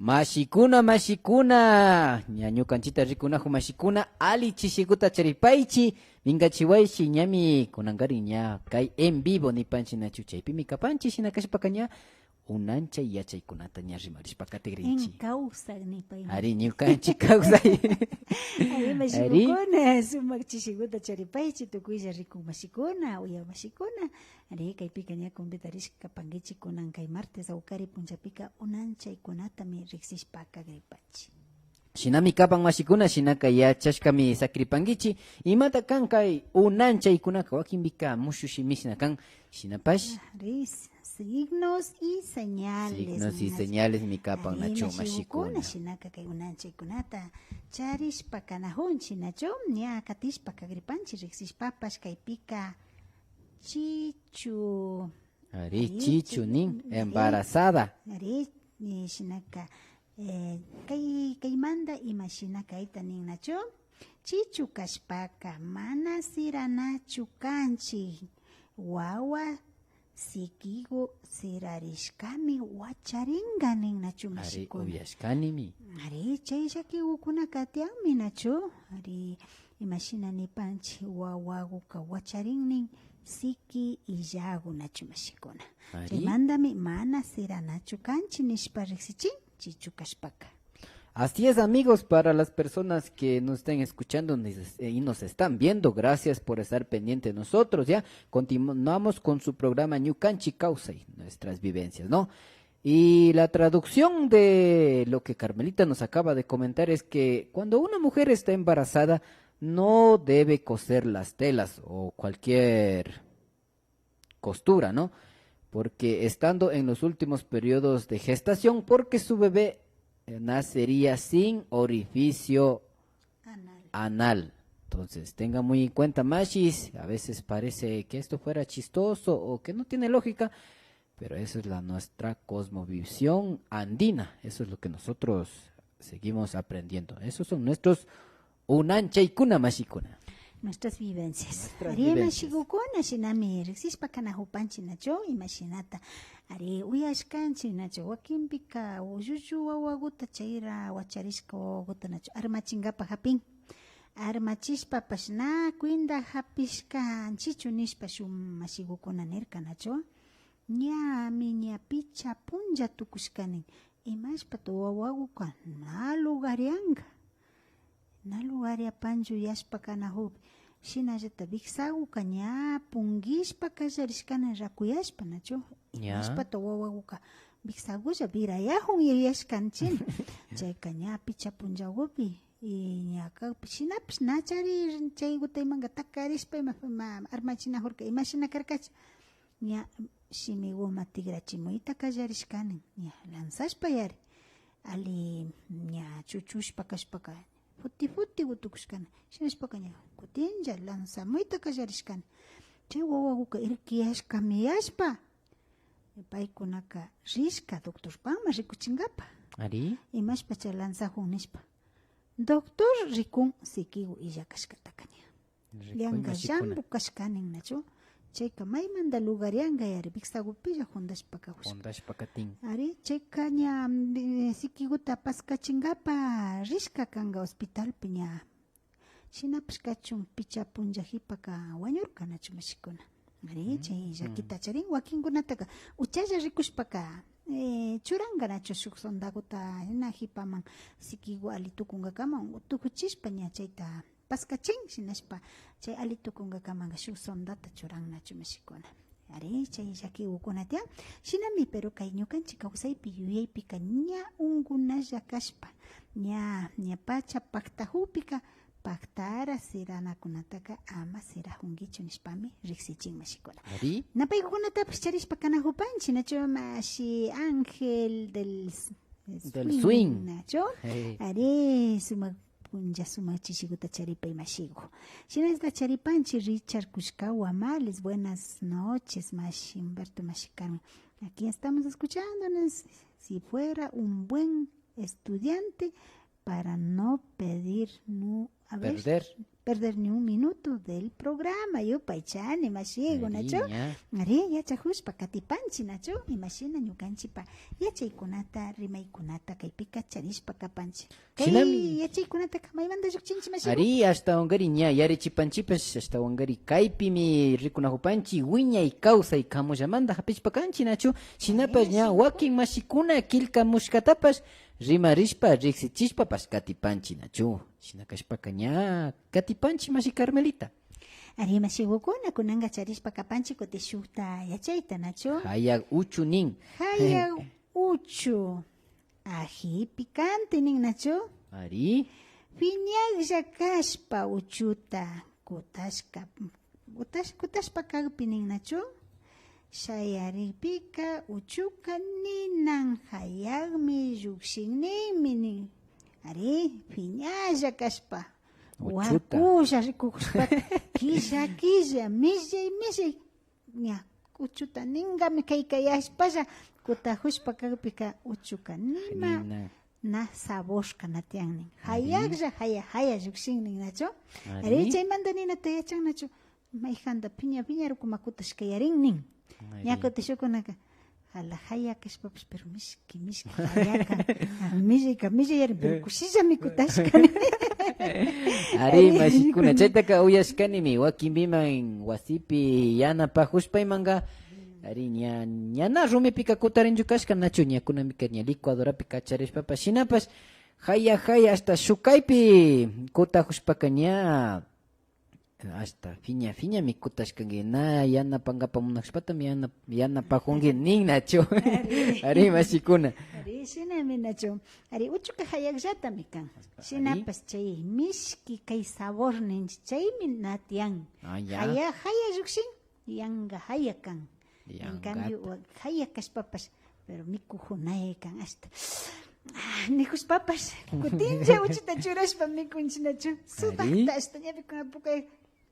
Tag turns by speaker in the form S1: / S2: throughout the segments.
S1: Mashikuna, mashikuna, ñañu canchita rikunajo mashikuna, ali chishikuta charipaichi, mingachiwaichi ñami kunangari ña, kay en vivo ni panchi nachu chaypi mi kapanchi shinakashpakaña, unancha yachaykunata ña rimarishpakatigrinchi.
S2: En causa ni pay.
S1: Ari ñukanchi causa.
S2: Ari mashikuna, sumak chishikuta charipaichi, tukuylla rikun mashikuna, uya mashikuna. Ari kaypika ña completarish kapangichi kunan kay martes awkari punchapika unanchay mi riksishpaka gripachi.
S1: Shinami kapan mashikuna shinaka yachashkami sakripangichi imata kan kay unanchay-kunaka wakinbika mushushimishna kan shinapash.
S2: Signos y señales.
S1: Signos y señales mi kapan nacho mashikuna.
S2: Shinaka kay unanchay-kunata charishpa kanahunchi nacho ña katishpa kagripanchi riksishpapash kaypika chichu.
S1: Ari chichu nin embarazada.
S2: Ari shinaka kay manda imashina kayta nin nacho chichu kashpaka mana siranachu kanchi wawa sikigu sirarishkami wacharinga nin nachu mashikuna.
S1: Ari uyashkanimi.
S2: Ari chay shakigukuna katianmi nachu. Ari imashina nipanchi wawaguka wacharin nin siki illagu nachu mashikuna. Rimandami mana siranachu kanchi nishpa riksichin chichu kashpaka.
S1: Así es, amigos, para las personas que nos estén escuchando y nos están viendo, gracias por estar pendientes de nosotros, ya continuamos con su programa Ñukanchi Kausay, nuestras vivencias, ¿no? Y la traducción de lo que Carmelita nos acaba de comentar es que cuando una mujer está embarazada no debe coser las telas o cualquier costura, ¿no? Porque estando en los últimos periodos de gestación, porque su bebé nacería sin orificio anal. Entonces, tenga muy en cuenta, machis, a veces parece que esto fuera chistoso o que no tiene lógica, pero eso es nuestra cosmovisión andina, eso es lo que nosotros seguimos aprendiendo. Esos son nuestros unanchaykuna mashikuna.
S2: Nuestras vivencias. Ari mashigukuna shinami riksishpa kanahupanchi nacho imashinata. Ari uyashkanchi nacho wakinpika uyuyu wawaguta chayra wacharishka wawaguta nacho armachingapa hapin. Armachishpa pashna kuinda hapishka chichu nishpa shum mashigukuna nirka nacho. Ñami ña picha punja tukushkanin. Imashpa tu wawaguka na lugarianga. Na lugaria panju yashpa kanahup. Shinallata biksaguka ña pungishpa kallarishkana rakuyashpa nacho. Imashpa tu wawaguka biksagulla virayahun yashkanchin. Chayka ña picha punjagupi. Y ña shinapish nachari chayguta imanga takarishpa armachinahurka imashina karkacha. Ña shimiguma tigrachimuyta kallarishkanin. Ña lanzashpa yari. Ali ña chuchushpa kashpaka. Futi gutukushkana. Shinashpaka ña kutinlla lanzamuyta kallarishkana. Chay wawaguka irkiyashka miyashpa. Paykunaka rishka doctorpama rikuchingapa.
S1: Ari.
S2: Imashpa chay lanzahun nishpa. Doctor rikun sikigu illa kashkataka ña. Llanga llambu kashkanin nacho. Chayka maymanta lugarianga yari biksagupilla hundashpaka hushka.
S1: Hundashpakatin.
S2: Ari chayka ña sikiguta paskachingapa rishka kanga hospitalpi ña. Shinapish kachun picha punjajipaka wañurka nachu mashikuna. Ari chay llakita charin wakinkunataka uchalla rikushpaka churanga nachu shuk sondaguta hipaman sikigu alitukunkakama tukuchishpa ña chayta paskachin shinashpa chay alitukunkakaman shuk sondata churan nachu mashikuna. Ari chay llakikukunatia shinami pero kay ñukanchik kawsaypi yuyaypika ña unkunalla kashpa ña pacha paktahupika paktara siranakunataka ama sirahunkichu nishpami riksichin mashikuna.
S1: Ari
S2: Napaykukunatapish charishpa kanahupanchi nacho mashi Ángel del
S1: swing
S2: nacho. Ari sumak punja sumak chishiguta charipay mashigu. Shinasta charipanchi Richard Kushkawa Males. Buenas noches, Mashi Humberto Mashikarme. Aquí estamos escuchándonos. Si fuera un buen estudiante, para no perder ni un minuto del programa. Yo paichani masigo nacho. Ari yachahushpa katipanchi nacho. Imagina ñukanchipa yachaykunata rimaykunata kaypika charishpa kapanchi. Kay yachaykunata kamaymanta lluchinchi masigo.
S1: Ari hasta ungari ña yarichipanchipas hasta ungari kaypimi rikunahupanchi wiñay kawsay kamushamanta hapishpa kanchi nacho. Shinapas ña wakin mashikuna kilka mushkatapas rimarishpa riksichishpa katipanchi nachu. Shinakashpaka ña katipanchi mashi Carmelita.
S2: Ari mashigukuna kunanga charishpa kapanchi kutishukta yachayta nachu.
S1: Hayag uchu nin.
S2: Hayag uchu. Ají picante nin nachu.
S1: Ari.
S2: Piñaglla kashpa uchuta kutashpa kagpi nin nachu. Shayaripika uchuka ninan hayagmi llukshinninmi nin. Ari piñalla kashpa wakusha rikushpa killa millay ña uchuta ningami kaykayashpalla kutahushpa kagpika uchuka nima na saboshka natian nin hayaglla haya llukshinnin nacho. Ari chaymanta ninata yachan nacho maijanta piña rukumakutashkayarin nin ña kutishukunaka ala haya kashpapish pero mishki hayaka millay yarin pero kushillami kutashkani.
S1: Ari mashikuna chaytaka uyashkanimi wakinpiman wasipi yanapajushpaymanga ari ñana rumipika kutarinchu kashka nachu ñakunamika ña licuadorapi kacharishpapas shinapas haya hasta shukaypi kutajushpaka ña hasta fiña mi kutashkanki na yanapangapa munashpatam yanapajunki nin nachu. Ari mashikuna.
S2: Ari shinami nachu. Ari uchuka hayagllatami kan. Shinapas chay mishki kay sabor ninchi chaymi natian. Haya llukshin yanga haya kan. En cambio haya kashpapas pero mikujunay kan hasta nikushpapas kutincha uchuta churashpa mikunchi nachu. Sudakta hasta ñapikunapukay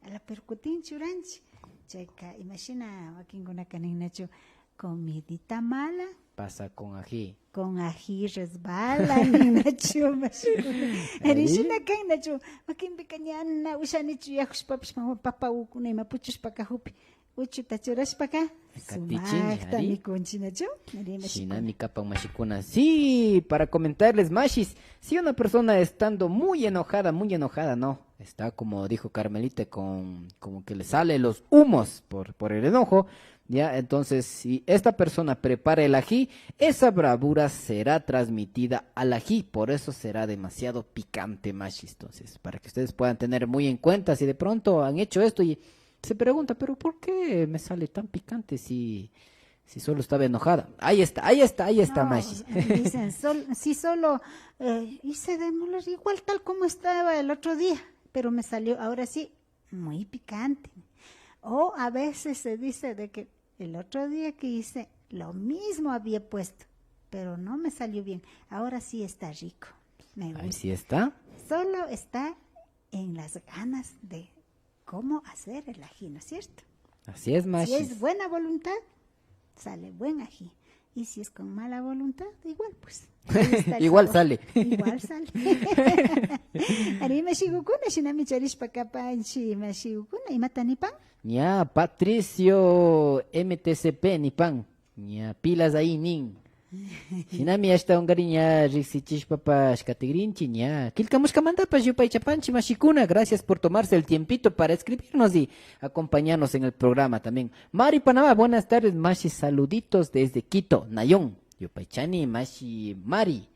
S2: ala percutin churanchi. Chayka imagina wakinkunaka nin nachu comidita mala
S1: pasa con ají.
S2: Con ají resbala nin nachu mashikuna. Ari shina kan nachu wakinpika ñana ushanichu yahushpapish papa ukuna ima puchushpa kahupi uchuta churashpaka sumakta mikunchi nachu.
S1: Shinami kapan mashikuna. Sí, para comentarles mashis, si una persona estando muy enojada, no, está como dijo Carmelita como que le sale los humos por el enojo, ya, entonces si esta persona prepara el ají, esa bravura será transmitida al ají, por eso será demasiado picante mashis. Entonces, para que ustedes puedan tener muy en cuenta si de pronto han hecho esto y se pregunta, pero ¿por qué me sale tan picante si solo estaba enojada? Ahí está,
S2: no,
S1: Mashi.
S2: Dicen, si solo hice de moler igual tal como estaba el otro día, pero me salió ahora sí muy picante. O a veces se dice de que el otro día que hice lo mismo había puesto, pero no me salió bien. Ahora sí está rico. Me gusta.
S1: Ahí sí está.
S2: Solo está en las ganas de cómo hacer el ají, ¿no es cierto?
S1: Así es, Mashi.
S2: Si es buena voluntad, sale buen ají. Y si es con mala voluntad, igual pues.
S1: Igual sale.
S2: Igual sale. Ari mashigukuna shinami charishpa kapanchi mashigukuna imata nipan.
S1: Ña Patricio MTCP nipan. Ña pilas ahí nin. Shinami hasta ungari ña rixichishpapas katigrinchi ña. Kilkamushkamantapas yupay chapanchi mashikuna. Gracias por tomarse el tiempito para escribirnos y acompañarnos en el programa también. Mari Panamá, buenas tardes, Mashi, saluditos desde Quito, Nayón. Yupaychani, Mashi, Mari.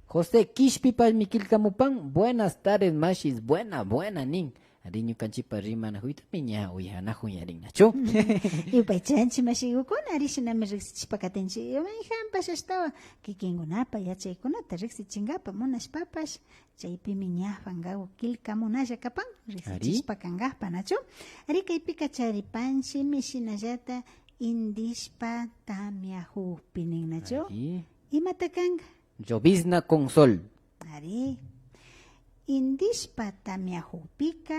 S1: José Kishpipas Mikilkamupan, buenas tardes, Mashis, buena, nin. Ariño canchipa rima nahuita miña uyana huyarin nacho.
S2: Yupaychanchi mashigukuna arishinami riksichipakatinchi. Mayhampas estaba kikingunapa yachaykunata riksichingapa munashpapas chaypimi ñafangaw kilka munalla kapan riksichishpakangapa nacho. Ari kaypika charipanchi mishinallata indishpa tamiahupi nin nacho. Imata kanga?
S1: Llovizna con sol.
S2: Ari indishpa tamiahupika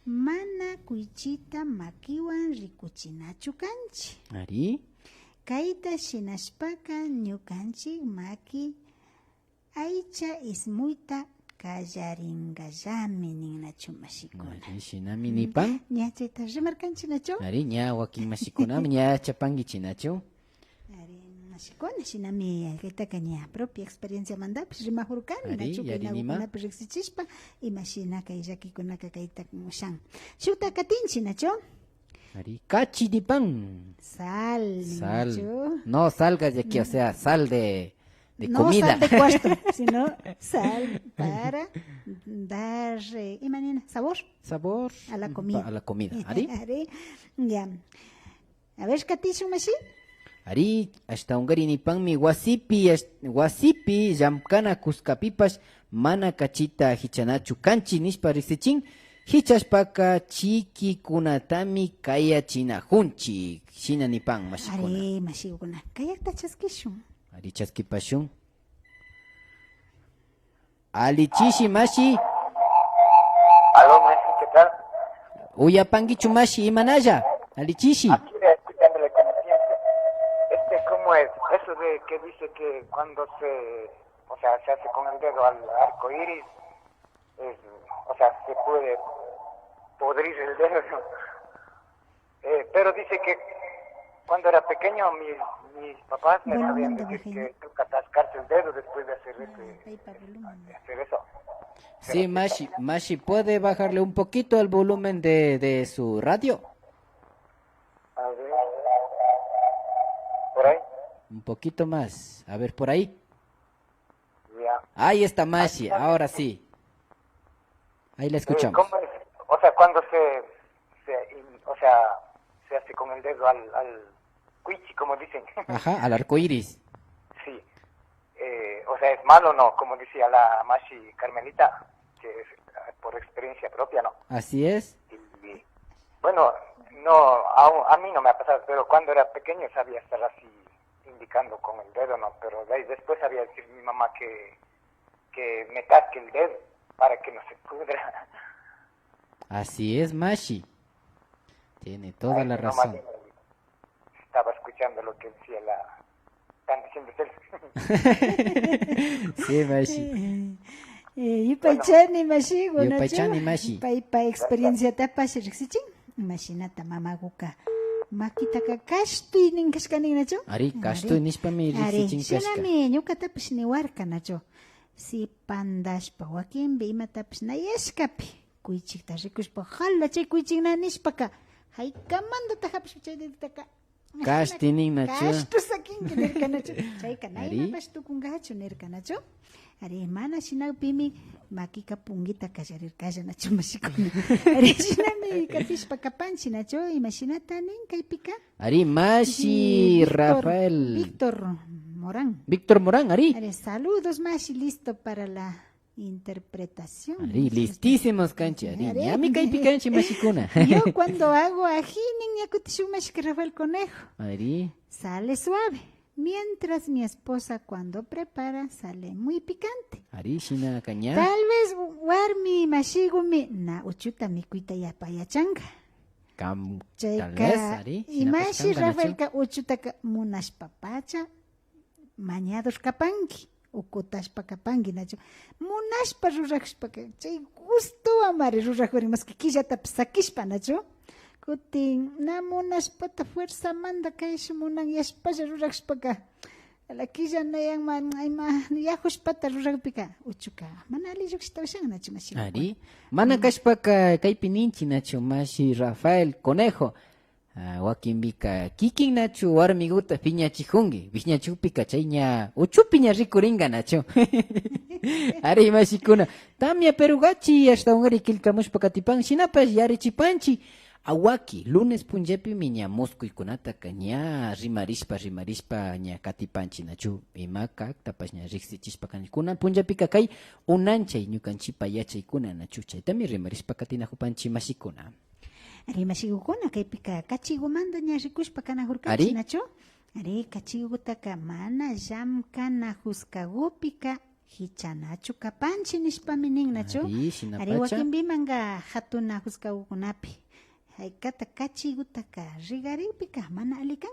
S2: mana kuychita makiwan rikuchinachu kanchi.
S1: Ari
S2: Kaita shinashpaka ñukanchik maki aycha ismuyta kallaringallami ninnachu mashikuna.
S1: Ari shinami nipan.
S2: Ña chayta rimarkanchinachu.
S1: Ari ña wakin mashikuna ña chapangichinachu.
S2: Ari mashikuna shinami kaytaka ña propia experiencia mandapish rimahurkani
S1: Ari,
S2: nachu
S1: yarinima.
S2: kaynakunapi riqsichishpa imashina kay llakikunaka kayta mushan. Shuta katinchi nachu.
S1: Ari cachi nipan.
S2: Sal,
S1: Sal.
S2: nachu.
S1: No salgas de aquí, o sea, sal de
S2: No
S1: comida.
S2: sal de cuarto, sino sal para dar imanina, sabor
S1: Sabor
S2: a la comida.
S1: A la comida. Ari.
S2: Ari, ya. A ver, Katishu Mashi.
S1: Ari, hasta ungari nipan mi wasipi, llamkana kuskapipash, mana kachita hichanachu kanchi nishpa risichin, hichashpaka chiki kunatami kaya china hunchi, shina nipan mashikuna.
S2: Ari, Mashi, una. Kayakta chaskishu.
S1: Ari chaskipashun. Ali chishi mashi,
S3: Aló, maestro, ¿qué tal?
S1: uyapangichu mashi imanaya. Ali chishi.
S3: Aquí escuchándole como siempre. ¿Cómo es? Eso de que dice que cuando o sea, se hace con el dedo al arco iris, se puede podrir el dedo. Pero dice que cuando era pequeño mis papás me sabían decir que toca atascarse el dedo después de hacer eso.
S1: Sí, Mashi, ¿puede bajarle un poquito el volumen de su radio?
S3: A ver. ¿Por ahí?
S1: Un poquito más. A ver, por ahí.
S3: Ya.
S1: Ahí está Mashi, ahora sí. Ahí la escuchamos.
S3: ¿Cómo es? O sea, cuando se hace con el dedo al cuichi, como dicen.
S1: Ajá, al arco iris.
S3: Sí. O sea, ¿es malo o no? Como decía la Mashi Carmelita, que es por experiencia propia, ¿no?
S1: Así es.
S3: Y, bueno, no, a mí no me ha pasado, pero cuando era pequeño sabía estar así indicando con el dedo, ¿no? Pero de ahí después sabía decir mi mamá que me tasque el dedo para que no se pudra.
S1: Así es, Mashi. Tiene toda la razón.
S3: Estaba escuchando lo que decía están diciendo ustedes.
S1: Sí, Mashi.
S2: Yupaychani Mashi, bueno,
S1: Yupaychani Mashi.
S2: Pa experiencia tapas riqsichin. Mashinata mamaguka. Makitaka kashtuy ninkashkani nacho.
S1: Ari, kastoy nishpami
S2: Ari,
S1: risichinkashka.
S2: shinami ñukatapish niwarka nacho. Si pandashpa wakinpi imatapish nayashkapi. Kuychikta rikushpa hala chay kuychikna nishpaka. Haykamandata hapish chay dedutaka.
S1: Kastinin nacho.
S2: Kashtu sakinki nirka nacho. Chayka
S1: Ari.
S2: naymapash tukungachu nirka nacho. Ari mana shinapimi makika pungita kallarirkalla nacho mashikuna. Ari shinami kapishpa kapanchi nacho imashinata nin kaypika.
S1: Ari, Mashi, Rafael. Víctor Morán, Ari.
S2: Ari, saludos Mashi, listo para la interpretación.
S1: Ari, listísimos canchi, Ari. Ñami kaypikanchi mashikuna.
S2: Yo cuando hago ají, niña kutishumash Rafael Conejo.
S1: Ari.
S2: Sale suave. Mientras mi esposa cuando prepara sale muy picante.
S1: Ari, shina kaña.
S2: Tal vez warmi mashigumi na uchuta mikuita yapayachanga.
S1: Tal vez,
S2: Chayka
S1: Ari.
S2: imashi Rafaelka uchutaka munashpapacha mañados kapanki. Ukutashpa kapanki nacho. Munashpa rurashpaka chay gusto amare rurajurimas que killatapas sakishpa nacho. Kutin namunashpata fuerza manda kaysh munan yashpalla rurashpaka. La quilla nayan man ayma yahushpata ruragpika uchuka. Manali yukshtawishan nacho mashi.
S1: Ari. Mana kashpaka kaypininchi nacho Mashi Rafael Conejo. Wakinbika kikin nacho warmiguta piñachijungi. Piñachupika chayña uchupiña rikuringa nacho. Ari mashikuna. Tamia perugachi hasta ungari kilkamushpa katipan. Shinapas yari chipanchi. Awaki, lunes punjepi miña mosco y kunata kaña rimarishpa ña katipanchi nachu imaka tapas ña riksichispa kanikuna punjapi kakay unanchay ñukanchipa yachaykuna nachu chaytami rimarishpa katinajupanchi mashikuna.
S2: Ari mashigukuna kaypika kachigumanta ña rikushpa kanajurkanchi
S1: Ari?
S2: nachu. Ari kachigutaka mana llamkanajusqagupika hichanachu kapanchi nishpami nin nachu.
S1: Ari, shinapacha.
S2: Ari wakinbimanga hatunajusqagukunapi. Haykata kachigutaka rigaripika mana alikan.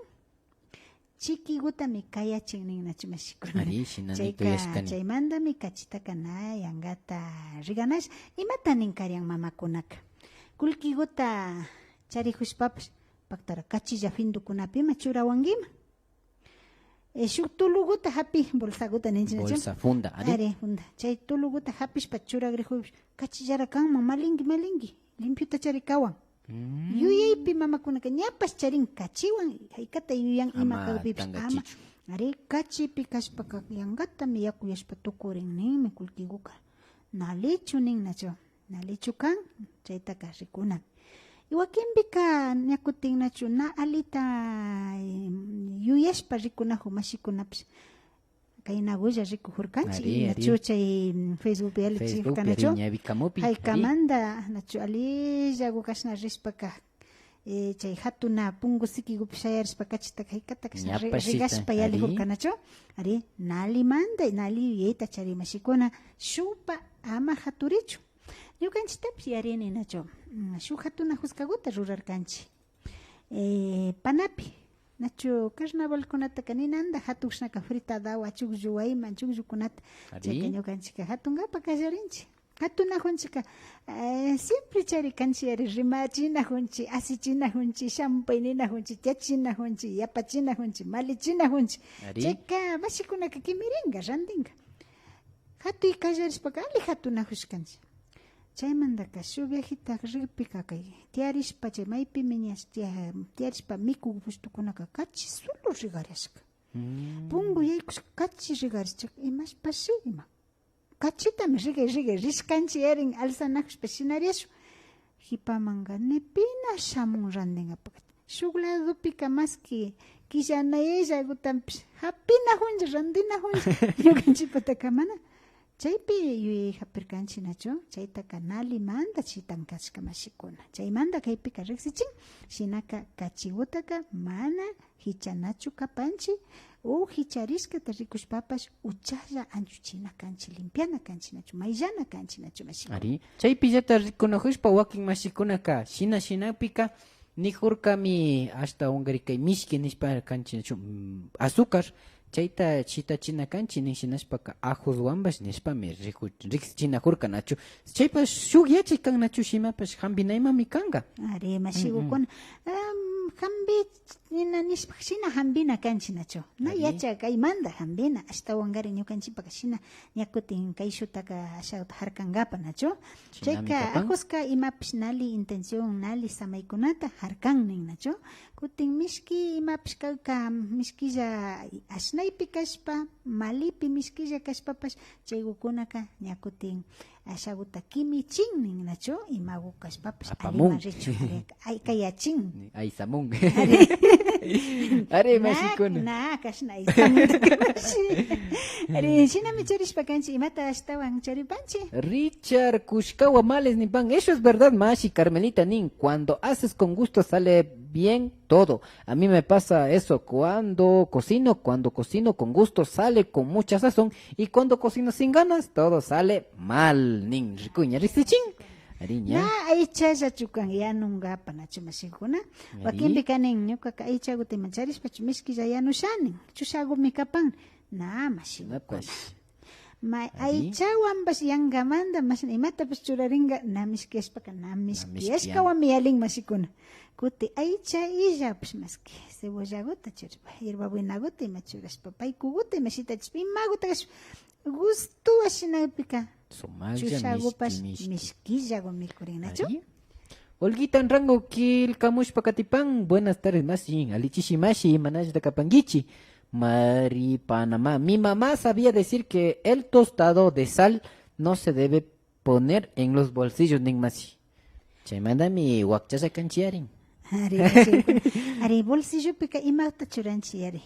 S2: chiquigutami kayachin ninnachu mashikuna.
S1: Ari, shinanito yashkani.
S2: Chaymantami kachitaka na yangata riganash imata ninkarian mamakunaka. Kullkiguta charihushpapash paktara kachilla findukunapi churawankiman. Shuk tuluguta hapi bolsaguta ninchinachu.
S1: Bolsa funda,
S2: Ari funda. Chay tuluguta hapishpa churagrihupish kachillara kanman malinki limpiuta charikawan. Yuyaypi mamakunaka ñapas charin kachiwan haykata yuyan ima kawpipish ama. Ari kachipi kashpaka yangatami yakuyashpa tukurin ninmi kullkiguka. Nalichu ninnachu. Nalichu kan chaytaka rikuna. Iwakinpika ñakutinnachu na alita yuyashpa rikunaju mashikunapish kaynagulla rikuhurkanchik nachu chay Facebook alichikanachu haykamanta nachu alilla kashna rishpaka chay hatuna pungu sikigupish shayarishpa kachitaka haykata kashna rigashpa yalihurkanachu ari nalimanta nali yuyayta charimashikuna shupa ama haturichu. Ñukanchiktapish yarininachu shuk hatuna huskaguta rurarkanchik panapi nachu carnavalkunataka ninanda hatushnaka fritadawa chukllu wayman chukllukunata chayka ñukanchika hatungapa kallarinchik hatunajunchika siempre charikanchik ari rimachinajunchik asichinajunchik shampayninajunchik tiachinajunchik yapachinajunchik malichinajunchik chayka mashikunaka kimiringa rantinga hatuy kallarishpaka ali hatunajushkanchik. Chaymantaka shuk viajita rikpika kay tiarishpa chay maypimi ñash tiarishpa mikuq pushtukunaka kachi solo rigarishka. Pungu yaykush kachi rigarishka imashpashi ima. Kachitami rigay rishkanchik yarin alsanajushpa shinariashu. Hipamanga nepina shamun randingapak. Shuk ladopika maski killanayalla gutampish hapina huncha randina huncha ñukanchikpataka mana. Chaypi yuyay hapirkanchik nachu chaytaka nalimanta chitankashka mashikuna. Chaymanta kaypika riksichin shinaka kachigutaka mana hichanachu kapanchik o hicharishkata rikushpapash uchalla anchuchina kanchik limpiana kanchik nachu mayllana kanchik nachu mashikuna.
S1: Ari chaypillata rikunajushpa wakin mashikunaka shinapika nijurkami hasta ungarikay mishki nishpa kanchik nachu azúcar chayta chitachina kanchik nishinashpaka ajoswanbash nishpami riksichinakurka nachu chaypa shuk yachay kan nachu shimapash hambinaymami kanga.
S2: Ari mashigukuna hambi nishpak shina hambina kanchik nachu na yacha kaymanta hambina ashtawan gari ñukanchikpaka shina ñakutin kay shutaka ashawta harkankapa nachu chayka ajuska imapish nali intención nali samaykunata harkannin nachu kutin mishki imapish kayka mishkilla ashnaypi kashpa malipi mishkilla kashpapash chaykukunaka ñakutin ashaguta kimichinnin nachu imagu kashpapash alima richu ay kayachin
S1: ay samun are mashikuna
S2: na kashna ay samun are shinami charishpa kanchik imata ashtawan charipanchik
S1: Richard Kushkawa Males Nipan, eso es verdad, Mashi, Carmelita Nin, cuando haces con gusto sale bien todo. A mí me pasa eso cuando cocino con gusto sale con mucha sazón y cuando cocino sin ganas todo sale mal. Nin, rikuña, risichín. Ariña.
S2: Na aicha chukan ya nunga panachu mashikuna. Wakin bikanin ñuka aicha gutima charishpa chumishki ya nushanin. Chushagu mikapan. Na mashikuna. Ma aichawan bas yangamanda mas imata pas churaringa namiskespaka namiskiesca mialin masikuna kuti aicha illa pues maski cebollaguta churpa hierbabuenaguta y machuraspa paikuguta y masitachpa imaguta gusto ashinapika chushagupas miskillago mikurinachu.
S1: Olguita en rango kilkamushpa katipan, buenas tardes masin, alichishi manaj de kapangichi. Mari Panamá. Mi mamá sabía decir que el tostado de sal no se debe poner en los bolsillos ning masi. Chaymanda mi wakchasa kanchiarin.
S2: Ari bolsillo pika imata churanchiari.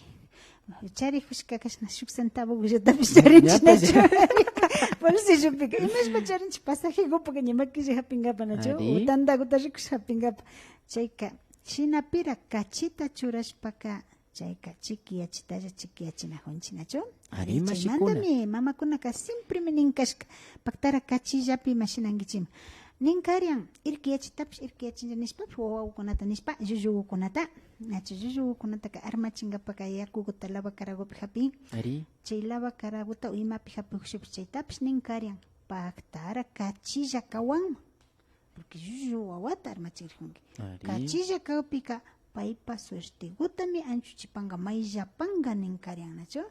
S2: Chari hushka kashna shuk centavo gujata picharinchi nacho. Bolsillo pika imash pacharinchi pasaje go porque ñamaki hapingapa nacho. Utanda gutarikus hapingapa. Chayka shinapira kachita churashpaka chayka chiquiyachinajunchik nachu. Chaymantami mamakunaka siempre ninkashka paktara kachillapi mashinankichima. Ninkarian irkiyachitapish irkiyachincha nishpapish wawawkunata nishpa llullukunata nacho llullukunataka armachinkapaka yakukuta lavakaragupi hapi
S1: Ari.
S2: chay lavakaraguta uymapi hapi hukshupis chaytapish ninkarian paktara kachilla kawanman porque llullu wawata armachirkunki
S1: Ari.
S2: kachilla kawpika paypa suertigutami anchuchipanga mayllapanga ninkarian nacho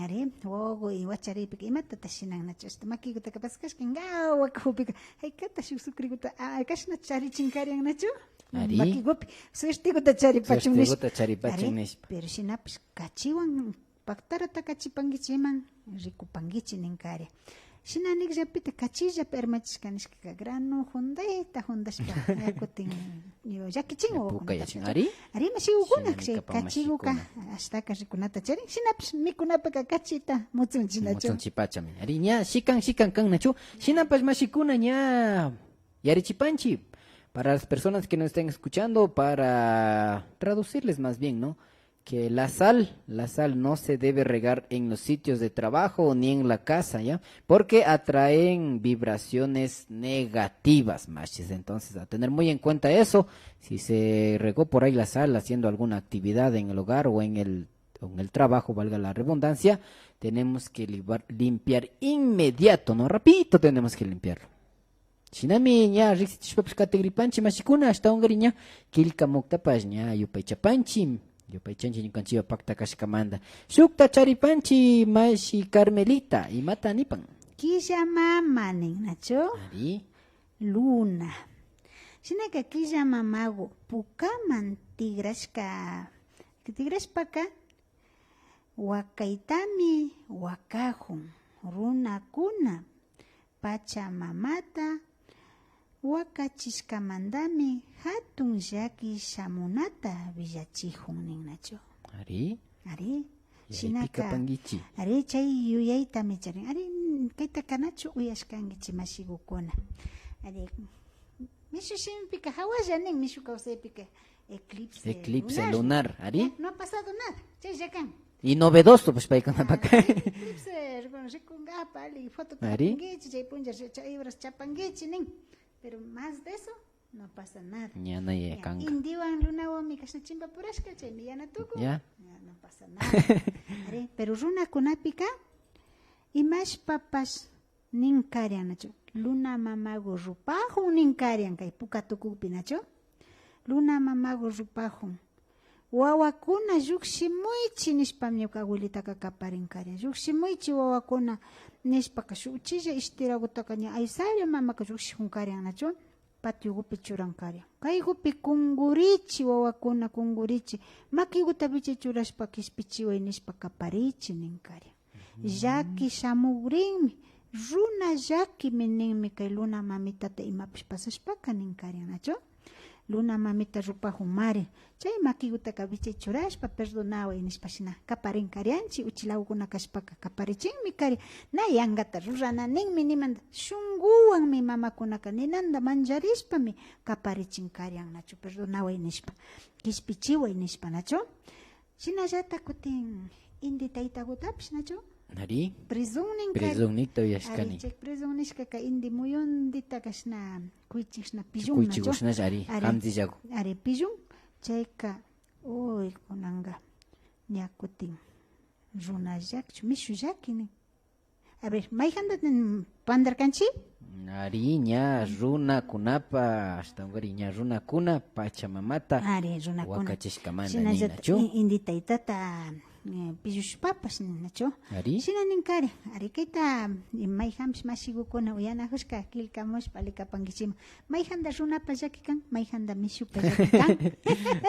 S2: Ari, wogo y wacharipika imatata shinan nacho makikuta kapaskashka ngawaka hupika haykata shuk sukrikuta kashna charichinkarian nacho
S1: Ari.
S2: makikupi suertiguta charipachun
S1: Suertiguta charipachun nishpa.
S2: pero shinapish kachiwan paktarata kachipankichi iman rikupankichi ninkari shinanik llapita kachillapi armachishka nishkaka grano hundayta hundashpa yakutin llakichin
S1: Pukayachin. Ari.
S2: ari mashikukuna
S1: Shinami kapan
S2: kachiguka ashtaka rikunata charin shinapish mikunapaka kachita mutzunchi nacho
S1: Mutzunchipachami. Ari ña shikan kan nachu. Shinapash mashikuna ña yarichipanchi. Para las personas que nos estén escuchando, para traducirles más bien, ¿no? Que la sal no se debe regar en los sitios de trabajo ni en la casa, ¿ya? Porque atraen vibraciones negativas, machis. Entonces, a tener muy en cuenta eso, si se regó por ahí la sal haciendo alguna actividad en el hogar o en el trabajo, valga la redundancia, tenemos que limpiar inmediato, ¿no? Rapidito tenemos que limpiarlo. Shinami ña riksitishpapish kategripanchi mashikuna hasta ungariña kilka muktapash ña yupaychapanchi ñukanchipa pakta kashkamanta shukta charipanchi mashi Carmelita imata nipan
S2: killa mama nin nacho
S1: Ari.
S2: luna shinaka killa mamago pukaman tigrashpaka wakaytami wakajun runakuna pachamamata wakachishkamandami hatun llaki shamunata villachijun nin nacho
S1: Ari.
S2: ari
S1: Shinaka pangichi.
S2: ari chay yuyaytami charin ari kayta kanachu uyashkankichi mashigukuna ari mishu shimpika hawalla nin mishu kawsaypika eclipse
S1: lunar. Ari.
S2: no ha pasado nada chay llakan
S1: Y novedoso pues paykunapaka.
S2: eclipse rikungapa ali foto
S1: Ari.
S2: tapankichi chay puncha ibras chapankichi nin pero más de eso no pasa nada
S1: Ña no
S2: Ya,
S1: kanga.
S2: indiwan lunawami kashna chimpa purashka chaymi yanatuku
S1: Ya.
S2: no pasa nada Ari, pero runakunapika imashpapash ninkarian nacho luna mamago rupajun ninkarian kay pukatukupi nacho luna mamago rupajun wawakuna llukshimuichi nishpam ñuka abuelitaka kaparinkarian llukshimuichi wawakuna nishpaka shuchilla ishtiragutaka ña aysalla mamaka llukshijunkarian nacho patiogupi churankarian kaygupi kungurichi wawakuna kungurichi makiguta bichi churashpa kispichiway nishpa kaparichi ninkarian llaki shamugrinmi runa llakimi ninmi kay luna mamitata imapish pasashpaka ninkarian nacho luna mamita rupajun mari chay makigutaka bichi churashpa perdonaway nishpa shina kaparinkarianchi uchilawkuna kashpaka kaparichinmi kari na yangata rurana ninmi nimanta shunguwanmi mamakunaka ninanda manjarishpami kaparichinkarian nacho perdonaway nishpa kispichiway nishpa nacho shinallata kutin inti taytakutapish nacho
S1: Ari.
S2: Presunin
S1: Presunnita
S2: Ari
S1: uyashkani.
S2: chay presumnishkaka indi muyundita kashna kuychishna pillun
S1: Kuichi
S2: nacho
S1: gushnash ari. Hamzillago.
S2: ari pillun chayka uy kunanga ñakutin runa llakchu mishu llakini a ver mayhandatin pandarkanchi
S1: Ari ña runa kunapa hasta ungari ña runa kuna pachamamata
S2: ari runakuna
S1: wakachishkamanta
S2: shinallata
S1: ninachu.
S2: indi taytata pillushpapas nacho
S1: Ari.
S2: shina ninkari ari kayta mayhampish mashigukuna uyanajushka killkamushpa likapankichima mayhanda runapa llakikan mayhanda mishupa llakikan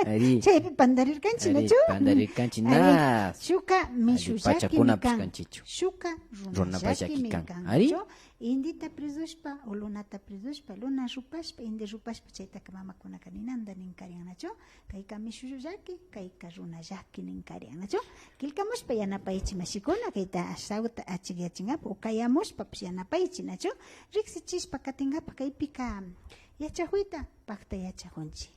S1: Ari.
S2: chaypi pandarirkanchi
S1: Ari,
S2: nacho
S1: pandarirkanchi
S2: Ari,
S1: na.
S2: shuka mishu
S1: Ari, pachakunapas
S2: llakimi kan
S1: kanchichu.
S2: shuka
S1: Runapa
S2: runa llakimi
S1: llakikan.
S2: kan
S1: Ari.
S2: nacho indita prizushpa o lunata prizushpa luna rupashpa indi rupashpa chaytaka mamakunaka ninanda ninkarian nacho kayka mishu llaki kayka runa llaki ninkarian nacho killkamushpa yanapaychi mashikuna kayta ashawta achikyachingapi ukayamushpapish yanapaychi nacho riksichishpa katingapa kaypika yachakuyta pakta yachakунchi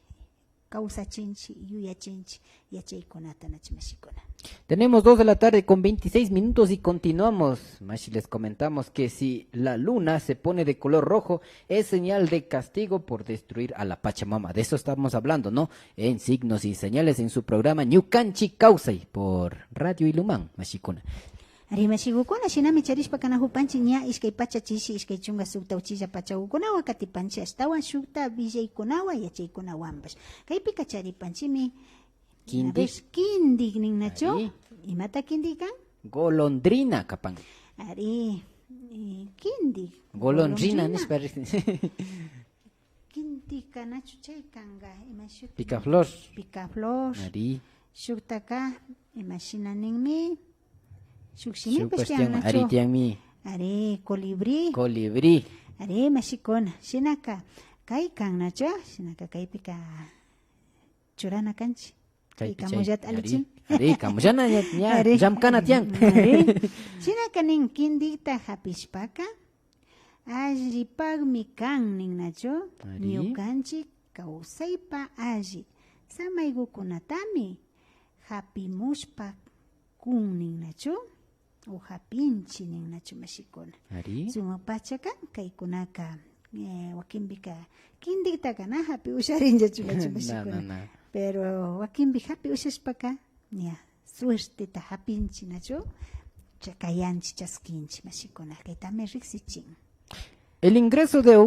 S2: kawsachinchi yuyachinchi yachaykunata nachu mashikuna.
S1: Tenemos 2 de la tarde con 26 minutos y continuamos. Mashi, les comentamos que si la luna se pone de color rojo es señal de castigo por destruir a la Pachamama. De eso estamos hablando, ¿no? En signos y señales en su programa Ñukanchi Kausay por Radio Ilumán, Mashikuna.
S2: Ari mashigukuna shinami charishpa kana hupanchi ña iskay pacha chishi iskay chunga sukta uchilla pachakukunawan katipanchi ashtawan shukta villaykunawan yachaykunawanpash. Kaypika charipanchimi kindik ninnachu.
S1: Ari.
S2: Imata kindik kan?
S1: Golondrina, kapan.
S2: Ari kindik.
S1: Golondrina, nispa.
S2: Kindik kanachu chay kanga imashuk.
S1: Picaflor.
S2: Picaflor.
S1: Ari.
S2: Shuktaka imashinaninmi. Shukshimi
S1: Ari tiangmi.
S2: Ari colibrí.
S1: Colibrí.
S2: Ari mashikona. Shinaka kai kan nacho. Shinaka kai pika churana kanchi. Kai kamuyat alichin.
S1: Ari kamuyana ya
S2: Ari.
S1: jamkana tiang.
S2: Ari. Shinaka nin kindikta hapishpaka. Alli pagmi kan nin nacho.
S1: Ari.
S2: Ñukanchi kausaypa alli. Samaygukunatami hapimushpa kun nin nacho. O hapinchi nin nacho mashikuna.
S1: Ari.
S2: Suma pachaka kaykunaka wakinbika kindikta kana hapi usharinja chunachu mashikuna.
S1: No.
S2: Pero wakinbi hapi ushashpaka ya suerteta hapinchi nacho chakayanchi chaskinchi mashikuna kaytami riksichin.
S1: El ingreso de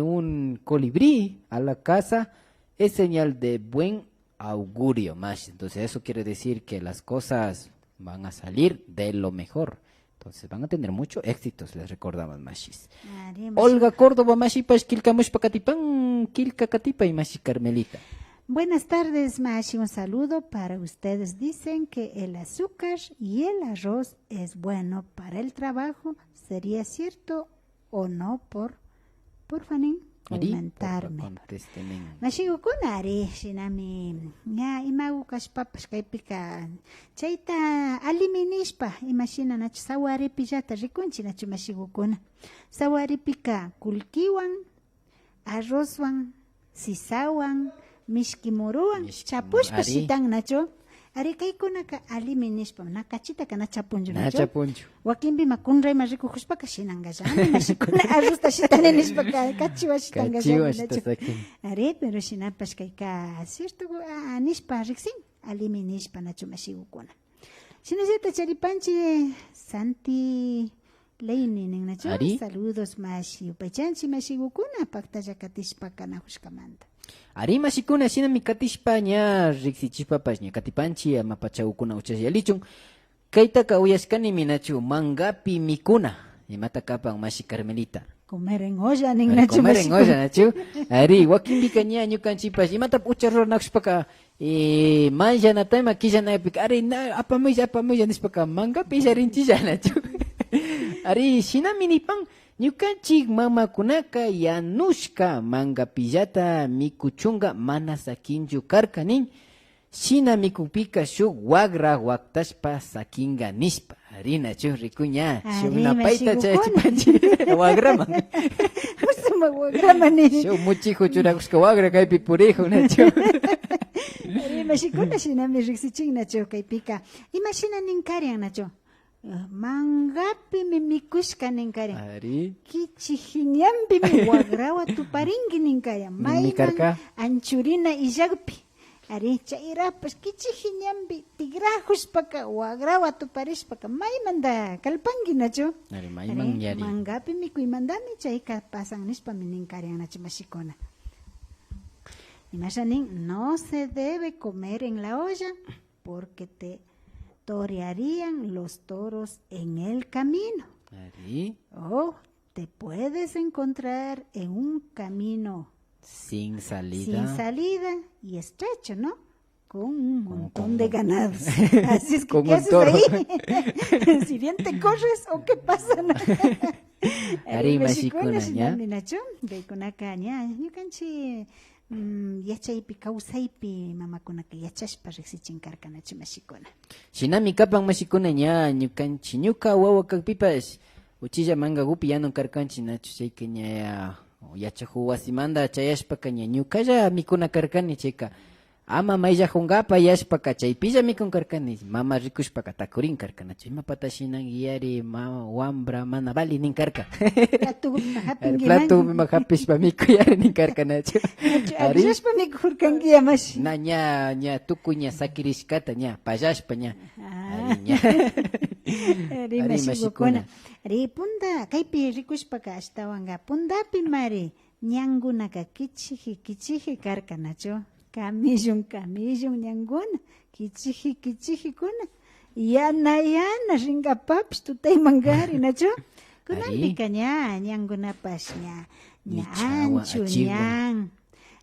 S1: un colibrí a la casa es señal de buen augurio, más. Entonces eso quiere decir que las cosas van a salir de lo mejor. Entonces van a tener mucho éxitos, les recordamos, Mashis. Olga Córdoba, Mashi, Kilka Mushpakatipan, Kilka Katipa y Mashi Carmelita.
S2: Buenas tardes, Mashi. Un saludo para ustedes. Dicen que el azúcar y el arroz es bueno para el trabajo. ¿Sería cierto o no? Por Fanin, comentarme. Mashigukuna ari shinami ya imagu kashpapas kaypika chayta aliminishpa imashina nachu sawaripillata rikunchi nachu mashigukuna. Sawaripika kulkiwan, arrozwan, sisawan, mishkimuruwan, chapushpa shitan nachu. Ari kaykunaka aliminishpa nakachita kana chapunju nachu.
S1: Nachapunju.
S2: Wakinbi makunray marikujushpaka shinangallami mashikuna arrosta shitanenishpaka kachiwa shitangallami nachu. Ari pero shinapash kayka cierto anishpa riksin aliminishpa nachu mashigukuna. Shinallata charipanchi Santi Leini nin nachu. Saludos mashi upaychanchi mashigukuna paktalla katishpaka nahushkamanta.
S1: Ari mashikuna shina mi katishpa ña riksichishpapash ña katipanchi ama pachaukuna uchashyalichun kaytaka uyashkani minachu mangapi mikuna imata kapan Mashi Carmelita.
S2: Comer en olla nin nachu.
S1: Comer en olla nachu. Ari wakinbika ña ñukanchipash imata ucharro nakushpaka manllanatayma killanaypika ari apamulla nispaka mangapi llarinchilla nachu. Ari shinami nipan ñukanchik mamakunaka yanushka mangapillata mikuchunga mana sakinju karka nin shina mikupika shuk wagra waktashpa sakinga nishpa harina chu rikuña shuk napaita chachipanchi wagraman
S2: wagraman
S1: shuk muchijo churakushka wagra kaypi purijo nachu
S2: mashikuna shinami riksichin nachu kaypika imashina ninkarian nachu mangapi mi mikushka ninkari.
S1: Ari.
S2: Kichihiñampi mi wagrawa tuparingi ninkari.
S1: Mayman
S2: anchurina iyagpi. Ari chairapas kichihiñampi tigrajushpaka wagrawa tuparishpaka maymanda kalpangi nachu.
S1: Ari mayman yari.
S2: Mangapi mikuymandami chayka pasan nishpa mi ninkari nachu mashikuna. Imashanin no se debe comer en la olla porque te torearían los toros en el camino.
S1: Ari.
S2: O te puedes encontrar en un camino
S1: sin salida
S2: y estrecho, ¿no? Con un montón de ganados. Así es que,
S1: ¿qué
S2: haces ahí? ¿Si bien te corres o qué pasa?
S1: Ari mashikuna ña.
S2: Gaykunaka ña ñukanchi yachaypi kawsaypi mamakunaka yachashpa riksichinkarka nachu mashikuna.
S1: Shinami kapan mashikuna ña ñukanchi ñuka wawa kakpipash uchilla mangakupi yanon karkanchi nachu chayka ña Yachahu wasimanda chayashpaka ñuqalla mikuna karkani chayka. Ama maylla jungapa yashpaka chaypilla mikun karkani. Mama rikushpaka takurin karkanachu. Imapatashi yari wambra mana vali nin karka. Plato mima hapishpa miku yari nin karkanachu.
S2: Arishpa mikurkanki amash.
S1: Na ña tukuy ña sakirishkata ña pallashpa ña.
S2: Ari mashikuna. Ari punta kaypi rikushpaka ashtawanga puntapi mari ñankunaka kichiji karkanachu. Camillon ñanguna kichiji kuna yana ringapapish tutay mangari nacho kunanpika ñankunapash ña anchu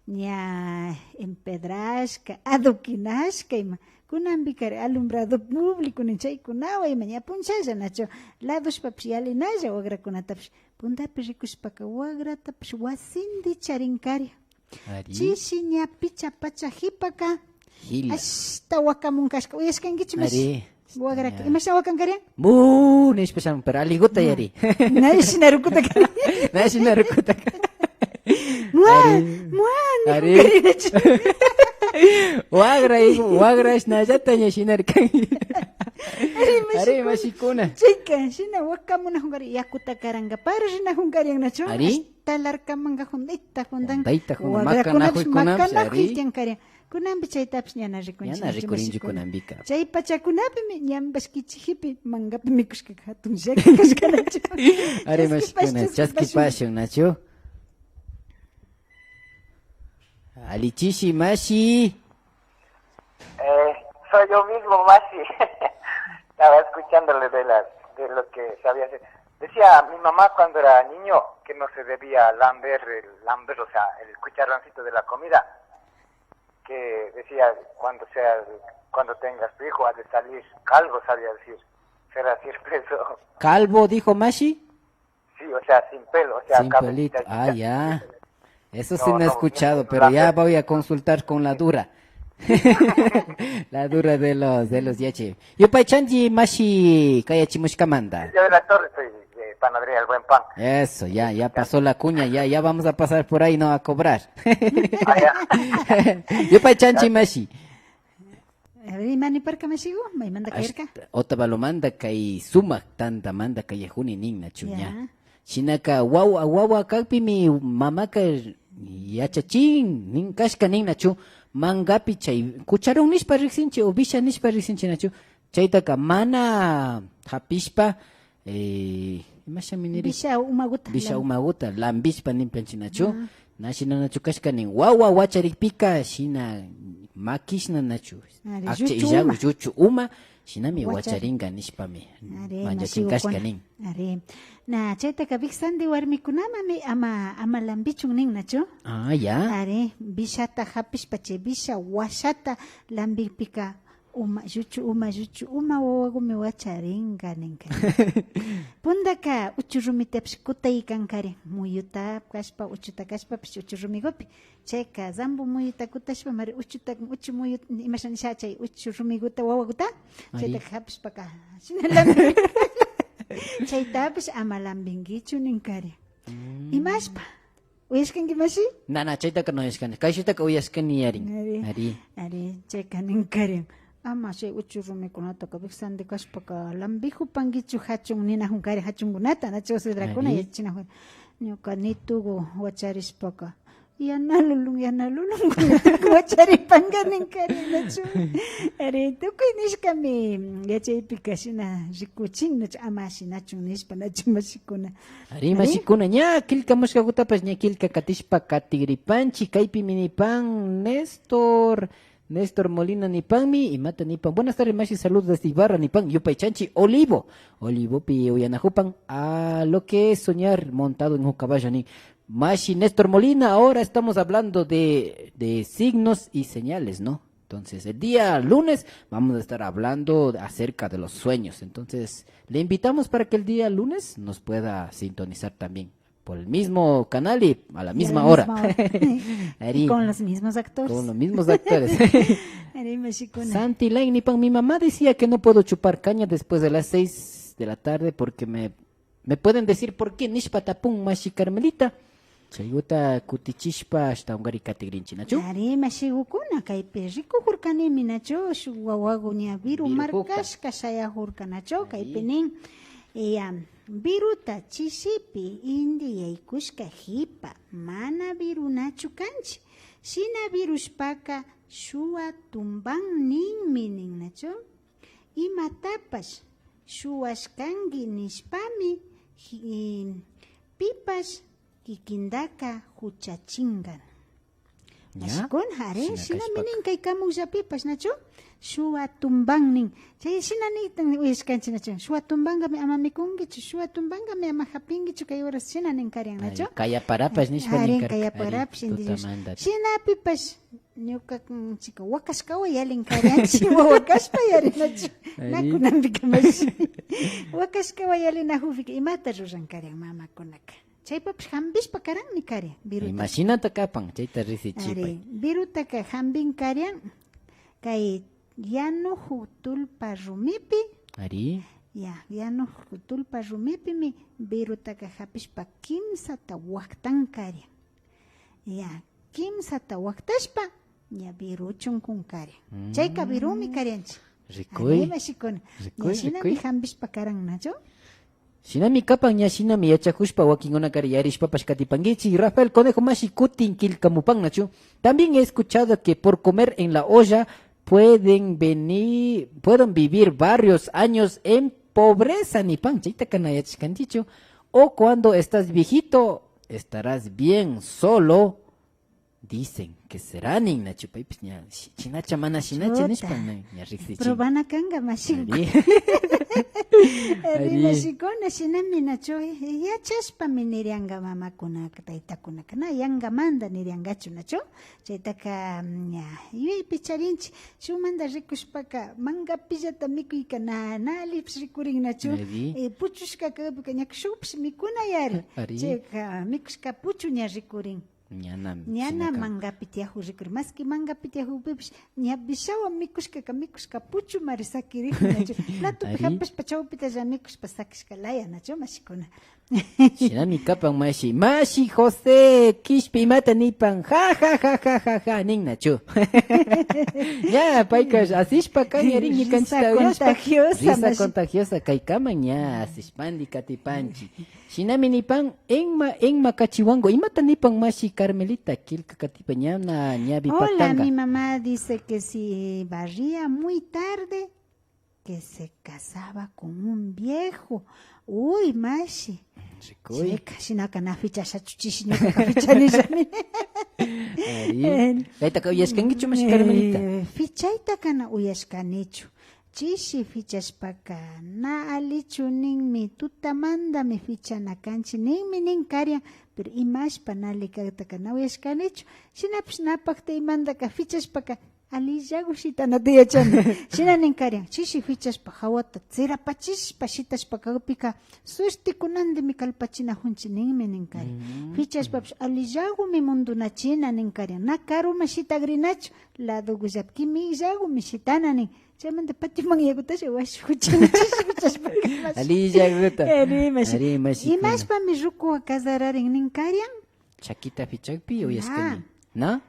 S2: ña empedrashka adoquinashka ima kunanpika alumbrado público nin chaykunawan ima ña punchalla nacho ladoshpapish yalinalla wagrakunatapish puntapi rikushpaka wagratapish wasinti charinkari chishi ñapicha pachajipaka hasta wakamunkashka uyashkankichu mashi wagraka imasha wakankarian
S1: nishpashan pero aliguta yari
S2: nashinarukuta
S1: wagra shnallata ñashinarkan ari mashikuna
S2: chayka shina wakamuna hunkari yakuta karanga para shina hunkarian nacho talarkamanga hundita hundan makanajuy tiankarian kunanpi chaytapish ñana
S1: rikurinchu kunanpika
S2: chay pachakunapi ñambash kichijipi mangapi mikushka hatun shaki kashkanachu
S1: ari mashikuna chaskipashun nachu alichishi mashi
S3: soy yo mismo Mashi. Estaba escuchándole de lo que sabía hacer. Decía mi mamá cuando era niño que no se debía lamber, o sea, el cucharoncito de la comida. Que decía cuando tengas tu hijo ha de salir calvo, sabía decir. Será siempre eso.
S1: ¿Calvo dijo Mashi?
S3: Sí, o sea, sin pelo, o sea,
S1: sin pelito. Ya. Eso sí no he escuchado, pero ya voy a consultar con la dura. La dura de los yache. Yo Chanji Mashi Kayachimushkamanda.
S3: Yo de la Torre estoy de panadería El Buen Pan.
S1: Eso, ya pasó la cuña, ya vamos a pasar por ahí, no a cobrar. Yo Chanji Mashi.
S2: Mani parka mashigo, may manda kairka.
S1: Otabalomanda kay sumak tanta manda kay juni ninna chunya. Shinaka wawa kalpi mi mamaka yachachin nin kashka ninna chu. Mangapi chay kucharon nishpa riksinchi o bisha nishpa riksinchi nachu chaytaka mana hapishpa
S2: bisha
S1: umaguta lambishpa nimplanchi nachu nashina nachu kashka nin wawa wacharikpika shina makishna nachu akcha illagu yuchu uma shinami wacharinga nishpami manjachin kashka nin
S2: na chaytaka biksandi warmikunamami ama lambichun nin nachu
S1: ya
S2: bishata hapishpa chay bisha washata lambipika yuchu uma wawagumi wacharinga ninka pundaka uchurumitapish kutaykankari muyuta kashpa uchuta kashpapish uchurumigupi chayka zambu muyuta kutashpa mari uchu muyuta imashanisha chay uchurumiguta wawaguta chaytaka hapishpaka shinalambi chaytapish ama lambinkichu ninkari imashpa uyashkanki mashi
S1: nana chaytaka no uyashkani kayshitaka uyashkani yarin
S2: ari chayka ninkari ama chay uchurumikunataka biksandi kashpaka lambijupankichu hachun nina hunkari hachunkunata nachu sidrakuna yachina ñuka nitugu wacharishpaka yanalulun wacharipanka ninkari nachu ari tukuy nishkami yachaypika shina rikuchin nachu ama shinachun nishpa nachu mashikuna
S1: ari mashikuna ña kilka mushkakutapash ña kilka katishpa katigripanchi kaypi minipan Néstor Molina Nipanmi y Mata Nipan. Buenas tardes, Mashi, saludos desde Ibarra, Nipan. Yupay Chanchi, Olivo pi Uyanajupan, a lo que es soñar montado en un caballo ni. Mashi, Néstor Molina, ahora estamos hablando de signos y señales, ¿no? Entonces, el día lunes vamos a estar hablando acerca de los sueños. Entonces, le invitamos para que el día lunes nos pueda sintonizar también por el mismo canal y a la misma hora.
S2: Con los mismos actores.
S1: Con los mismos actores. Santi Lain Nipan, mi mamá decía que no puedo chupar caña después de las 6 de la tarde porque me pueden decir por qué. Nishpatapun Mashi Carmelita. Chayuta kutichishpa hasta ungarikatigrinchi, nachu?
S2: Ari mashigukuna kaypi rikukurkanimi nacho shuk wawaku ña viru
S1: Viru
S2: markashka shayahurka nacho kaypi nin viruta chishipi inti yaykushka hipa mana virunachu kanchi shina virushpaka shuwa tumban ninmi nin nacho imatapash shuwashkanki nishpami pipash kikindaka huchachingan. Mashikun hare shina minin kay kamullapipash nacho shuwa tumban nin chay shina nitan uyashkanchi nacho shuwa tumbanga me ama mikunkichu shuwa tumbanga me ama hapinkichu kay horas shina nin karian nacho
S1: Kaya parapas nishpa
S2: hare
S1: ninkar.
S2: kaya parapash
S1: Tutamanda.
S2: shina pipash ñuka chica wakashkawa yalin karianchi wakashpa yarinachu nakunanpika mash wakashkawa yalina hufika imata ruran karian mamakunaka chaypapish hambishpa karanmi karian viruta
S1: Imaginata kapan, chayta risichipa.
S2: Are, virutaka hambin karian kay yanuhu tulpa rumipi
S1: Ari,
S2: yanuhu tulpa rumipimi virutaka hapishpa kimsata waktan karian kimsata waktashpa ña viruchunkun karian chayka virumi karianchi
S1: rikuy.
S2: mashikuna
S1: Rikuy,
S2: shinami
S1: rikuy.
S2: hambishpa karan nacho
S1: Shinami kapan ña shinami yachakushpa wakinkuna kari yarishpapash katipankichi. Rafael Conejo Mashi kutin kilkamupan nachu. También he escuchado que por comer en la olla pueden vivir varios años en pobreza ni pan. Chayta kana yachkantichu. O cuando estás viejito estarás bien solo. Dicen que será nin nachu. Paypis ña chinacha mana chinacha
S2: Chuta.
S1: nishpa ña riksichi.
S2: probana kanga mashinku
S1: Ari.
S2: Rimashikuna shinami nacho yachashpami nirianga mamakunaka taytakunaka na yangamanta niriangachu nacho chaytaka yuyaypi charinchi shumanta rikushpaka mangapillata mikuyka nalipish rikurin nacho
S1: Ari.
S2: puchushkaka ñaka shukpish mikuna yari
S1: Ari.
S2: chayka mikushka puchu ña rikurin ñana
S1: Ñana
S2: mangapi tiyahu rikurin maski mangapi tiyahupipish ña bishawan mikushka puchu mari sakiriku nacho platupi
S1: Ari.
S2: hapashpa chawpita mikushpa sakishkalaya nacho mashikuna
S1: Shinami kapan Mashi José kishpi imata nipan ja nin nachu. Ya paykash asishpa kaña ringi kanchita uyashpa.
S2: contagiosa,
S1: Risa
S2: Mashi.
S1: contagiosa kaykaman ña asishpandi katipanchi. Shinami nipan enma kachiwango imata nipan Mashi Carmelita kilka katipa ña
S2: Hola,
S1: bipatanga.
S2: mi mamá dice que si barría muy tarde, que se casaba con un viejo. Uy, Mashi.
S1: Rikuy.
S2: Cheka, shinaka na fichasha chuchishi ñuka fichanishamine.
S1: Ari. Kayta uyashkankichu Mashi Carmelita.
S2: Fichayta kana uyashkanichu. Chishi fichashpaka na alichu ninmi tutamanda mi fichana kanchi ninmi nin karian pero imashpa nalikata kana uyashkanichu shinapish napakta imandaka fichashpaka alillagu shitanata yachani shina nin karian chishi fichashpa hawata tsirapachishpa shitashpaka upika sustikunandimi kalpachinahunchi ninmi nin karian fichashpapish alillagumi mundunachina nin karian na karuma shitagrinachu ladogullapkimi illagumi shitana nin chaymanta patiman yakutasha washuchana fichashpaka
S1: Alilla gruta.
S2: Ari
S1: Ari Mashi.
S2: imashpami rukuwa kasararin nin karian
S1: Chakita fichakpi uyashkani. ¿No?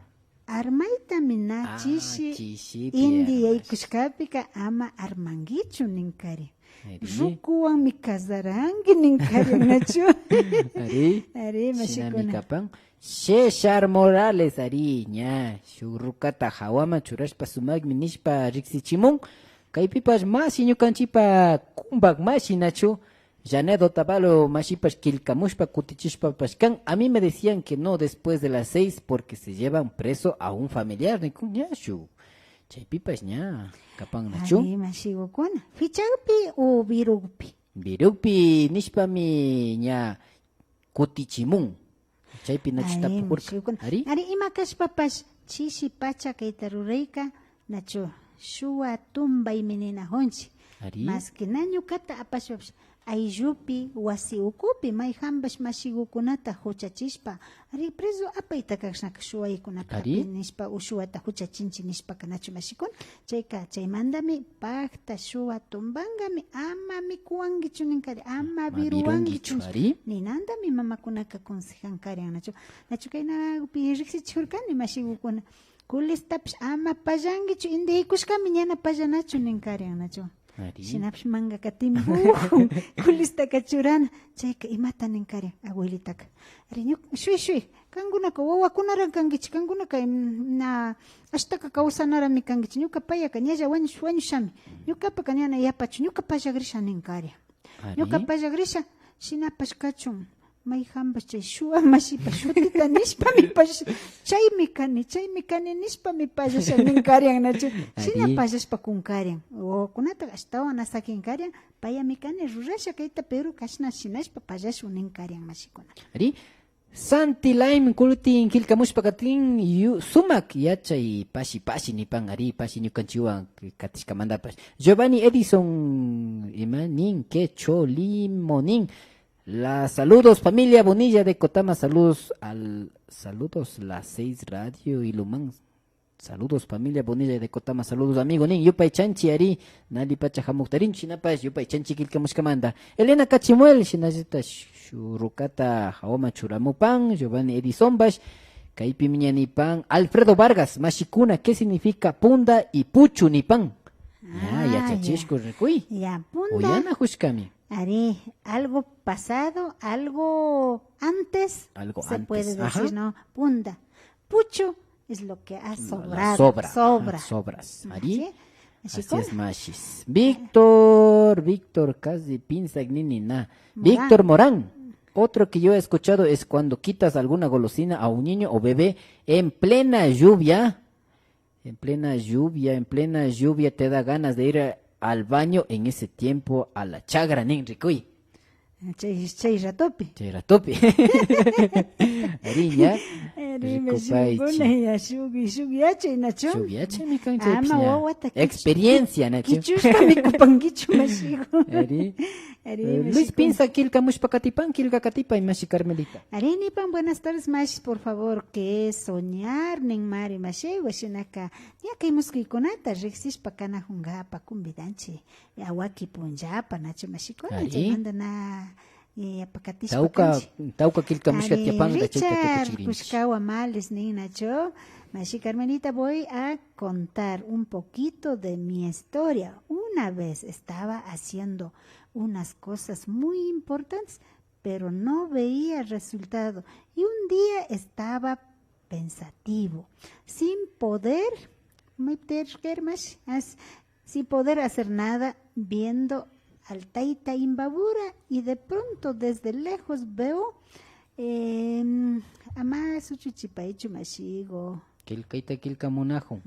S2: armaytami na chishi
S1: chishipi
S2: indi
S1: armash.
S2: yaykushkapika ama armankichu nin karian
S1: Ari.
S2: rukuwanmi kasaranki nin karian nachu
S1: Ari.
S2: Ari
S1: Shinami
S2: mashikuna
S1: kapan. Cesar Morales ari ña shurukata hawama churashpa sumagmi nishpa riksichimun. Kaypipas masi ñukanchipa kumbak masi nachu. Janedo Tabalo mashipas kilkamushpa kutichishpa pashkan. A mí me decían que no después de las 6 porque se llevan preso a un familiar. Nikun ña shu. Chaypipas ña kapan nachu.
S2: Ari mashigukuna fichagpi o virugpi
S1: Virukpi nishpami ña kutichimun. Chaypi nachu
S2: Ari
S1: tapurka.
S2: mashigukuna
S1: Ari.
S2: Ari ima kashpapash chishi pacha kayta rurayka nachu shuwa tumbay minina honchi
S1: Ari.
S2: mas que naño kata apashpapash ayllupi wasi ukupi may hambash mashigukunata huchachishpa ari preso apayta kashnaka shuwaykunapa
S1: Ari.
S2: nishpa ushuwata huchachinchi nishpa kanachu mashikun chayka chaymandami pakta shuwa tumbangami ama mikuwankichu ninkari ama viruwankichu
S1: Ari.
S2: ninandami mamakunaka aconsejankarian nachu kaynapi riksichurkani mashigukuna kulistapish ama pallankichu indikushkami ñana pallanachu ninkarian nachu
S1: Ari.
S2: shinapish mangaka timbu kulistaka churana chayka imata ninkarian abuelitaka ari shuy kankunaka wawakunaran kankichik kankunaka na ashtaka kawsanarami kankichik ñuka payaka ñalla wañushami ñukapaka ñana yapachu ñuka pallagrisha ninkarian
S1: Ari.
S2: ñuka pallagrisha shinapash kachun may hambas chay shuwa mashipa shutita nishpami pallash chaymi kani nishpami pallasha ninkarian nachu shina
S1: Ari.
S2: pallashpa kunkarian wawakunata ashtawan asakinkarian payami kani rurasha kayta Perú kashna shinashpa pallashun ninkarian mashikuna
S1: Ari. Santi Laim kulutin kilkamushpa katin sumak yachay pashi nipan ari pashi ñukanchiwan katishkamandapash Giovanni Edison imanin quecho limonin saludos familia Bonilla de Cotama, saludos la 6 Radio y Lumán. Saludos familia Bonilla de Cotama, saludos amigo nin yupay chanchi ari nali pacha hamuktarin chinapash yupay chanchi kilkamushkamanda. Elena Cachimuel shinajita shurukata haoma churamupan Giovanni Edison bash kaipi miñanipan Alfredo Vargas mashikuna ¿qué significa punda y puchu nipan? Ya chachishko rekuy.
S2: ya punda
S1: Oyana hushkami.
S2: Ari, algo pasado, algo antes,
S1: Algo
S2: se
S1: antes,
S2: puede decir,
S1: ajá.
S2: ¿no? Punda. Pucho es lo que ha sobrado.
S1: Sobras. Ari.
S2: Así
S1: Así es, machis. Víctor, casi pinza nini na. Víctor Morán. Otro que yo he escuchado es cuando quitas alguna golosina a un niño o bebé en plena lluvia. En plena lluvia te da ganas de ir al baño en ese tiempo a la chagra nin ricuy.
S2: Chay ratopi.
S1: Cheratopi. Ariña.
S2: Rime shunguna ya shugi yache nacho.
S1: Chubiache mi kan
S2: Ama
S1: chaypiña.
S2: wawata
S1: Experiencia nacho.
S2: kichushka mi kupankichu mashigo.
S1: Ari.
S2: Ari,
S1: Luis
S2: México.
S1: Pinza, Kilka Mushpakatipan, Kilka Katipa y Mashi Carmelita.
S2: Arinipan, buenas tardes, Mash, por favor, que es soñar, nen mari mashe, washinaka, ya que muskikunata, rexis pakana jungapa, kumbidanchi, awaki punjapa, nacho mashikona,
S1: Ari.
S2: llamando na, apakatis
S1: Tauka Kilka Mushkatipan,
S2: Richard, Kushkawa Males, nen nacho, Mashi Carmelita, voy a contar un poquito de mi historia. Una vez estaba haciendo unas cosas muy importantes, pero no veía resultado. Y un día estaba pensativo, sin poder sin poder hacer nada, viendo al Taita Imbabura, y de pronto desde lejos veo ama suchuchipaichu mashigo.
S1: Kilka Munajo.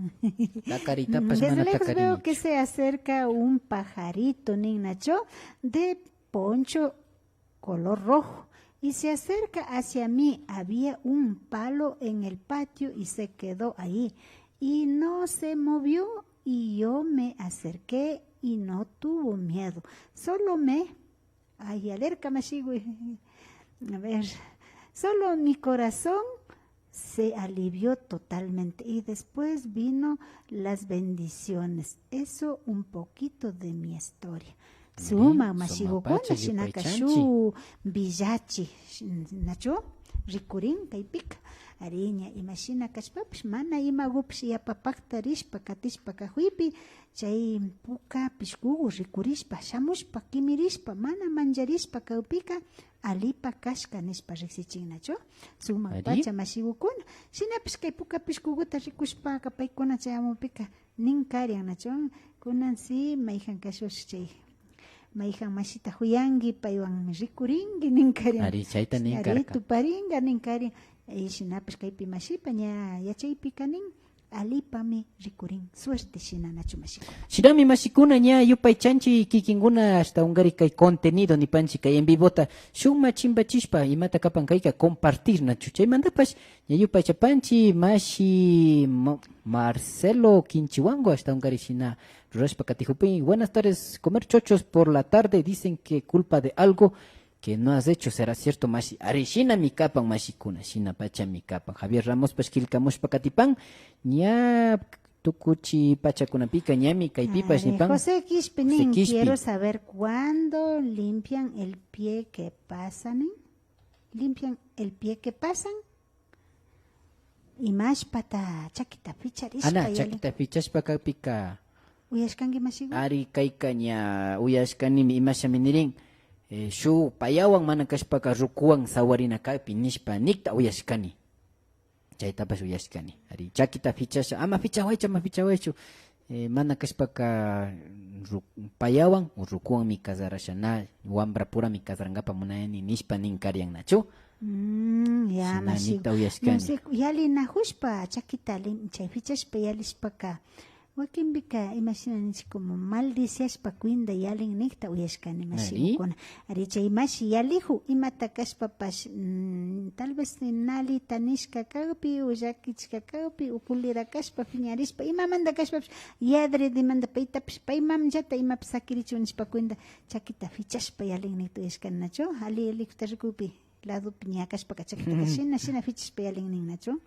S1: La carita
S2: Desde lejos veo que se acerca un pajarito, Ninacho, de poncho color rojo, y se acerca hacia mí. Había un palo en el patio y se quedó ahí y no se movió, y yo me acerqué y no tuvo miedo. Solo solo mi corazón se alivió totalmente, y después vino las bendiciones. Eso un poquito de mi historia. Suma mashigokuna shinaka shu villachi nacho rikurin kaypika ariña imashina kashpapish mana imagupish yapapakta rishpa katishpa kahuipi chay puka pishkugu rikurishpa shamushpa kimirishpa mana manjarishpa kawpika alipa kashka nishpa riksichin nacho suma pacha mashigukuna shinapish kay puka pishkuguta rikushpa kapaykuna chay amupika ninkarian nacho kunan si mayjan kashush chay mayjan mashita huyangi paywan rikuringi ninkarian
S1: Ari chayta ninkarka.
S2: Ari tuparinga ninkarian shinapish kaypi mashipa ña yachaypika nin alipami rikurin suerte shina nachu mashiko
S1: Shirami mashikuna ña yupay chanchi kikinguna hasta ungari kay contenido ni panchi kay en vivota shuma chimbachishpa imata kapan kayka compartir nachu chay mandapash ña yupay chapanchi mashi Marcelo Kinchiwango hasta ungari shina Rurashpa Katijupi, buenas tardes, comer chochos por la tarde, dicen que culpa de algo que no has hecho, será cierto, Mashi. Arishina mi capan, Mashikuna, Shina Pacha mi capan. Javier Ramos, Pashkilkamush Pakatipan, ña tukuchi Pachakunapika, ñami, Kaipipas, Nipan.
S2: José Quispenín, quiero saber cuándo limpian el pie que pasan. ¿Limpian el pie que pasan? Y más pata, chaquita ficharispa.
S1: Ana, chaquita fichashpa kapika.
S2: Uyashkangi masigo.
S1: Ari kaikaña, uyashkani mi imashaminirin. Shu payawan mana kashpaka rukuwan sawarina kapi nishpa nikta uyashkani. Chaytapas uyashkani. Ari chaquita fichasha, ama fichawaychu. Mana kashpaka payawan o rukuwan mi kazarashana, wambra pura mi kazarangapa munayani nishpa ninkarian nachu.
S2: Ya masigo. Yali na hushpa chaquita chay fichashpa yalishpaka. Wakimbika imaginanis como maldiciaspa kuinda yalin nikta uyashkani mashikuna. Ari chay mashi yalihu imata kashpapas tal vez nali tanishka kawpi uyakichka kawpi ukulira kashpa piñarispa imamanda kashpapas yadre demanda paytapas paymam llata imapas sakirichu nishpa kuinda chakita fichashpa yalin nikta uyashkani nacho ali likuta rikupi lado piña kashpaka chakita shina fichashpa yalin nin nacho.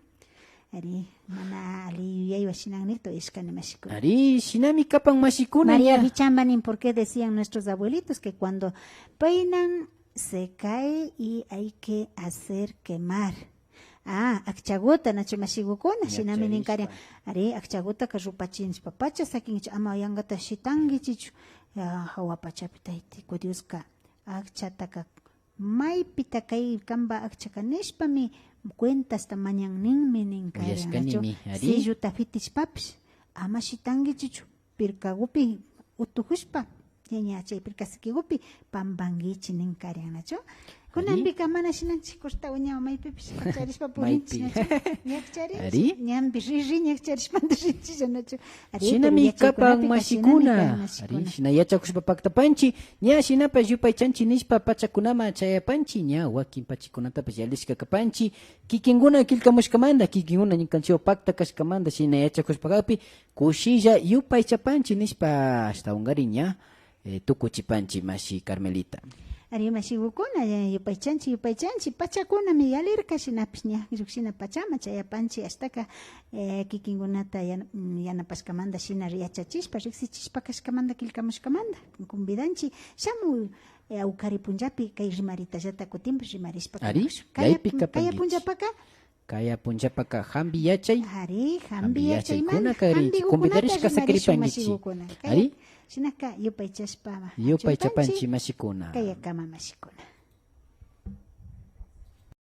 S2: Ari mana ali yuyay washinanito ishkani mashikuna.
S1: Ari shinami kapan mashikuna.
S2: María Vichambanin, ¿por qué decían nuestros abuelitos que cuando peinan se cae y hay que hacer quemar? Akchaguta nacho mashigukuna shinami ninkaria. Ari akchaguta ka rupachins papacha sakin ama yangata shitangi chichu. Hawapachapita iti kodiuska akchataka may pitakay kamba akchakanishpa mi cuentas tamañan nin kaya nacho si yuta fitish paps ama shitangi chichu pirkagupi utuhushpa ñaña chay pirkasikigupi pambangichi nin kaya nacho kunambika mana shinanchi costa uña maypipis pacharishpa purinchi nacho ñakchari ñambi riri ñakcharishpa rinchi nacho
S1: shinami kapan mashikuna ari shina yachakushpa paktapanchi ña shinapas yupay chanchi nishpa pachakunama chayapanchi ña wakin pachikunatapas yalishka kapanchi kikinkuna kilkamushkamanda kikinkuna ñikanchio pakta kashkamanda shina yachakushpakapi kushilla yupay chapanchi nishpa ashtawanqari ña tukuchipanchi mashi Carmelita.
S2: Ari mashigukuna yupaychanchi pachakuna mi yalirka shinapis ña shina pachama chayapanchi hastaka kikinkunata yanapashkamanda shina yachachishpa riksichishpa kashkamanda kilkamushkamanda convidanchi shamu awkari punllapi kay rimaritallata kutinpis rimarishpa
S1: ari
S2: kaya punllapaka
S1: kaya punllapaka hambi yachay
S2: ari hambi yachay
S1: kuna kari convidarishka sakripangichi
S2: ari shinaka yupaychashpa
S1: yupaychapanchi mashikuna
S2: kaya kama mashikuna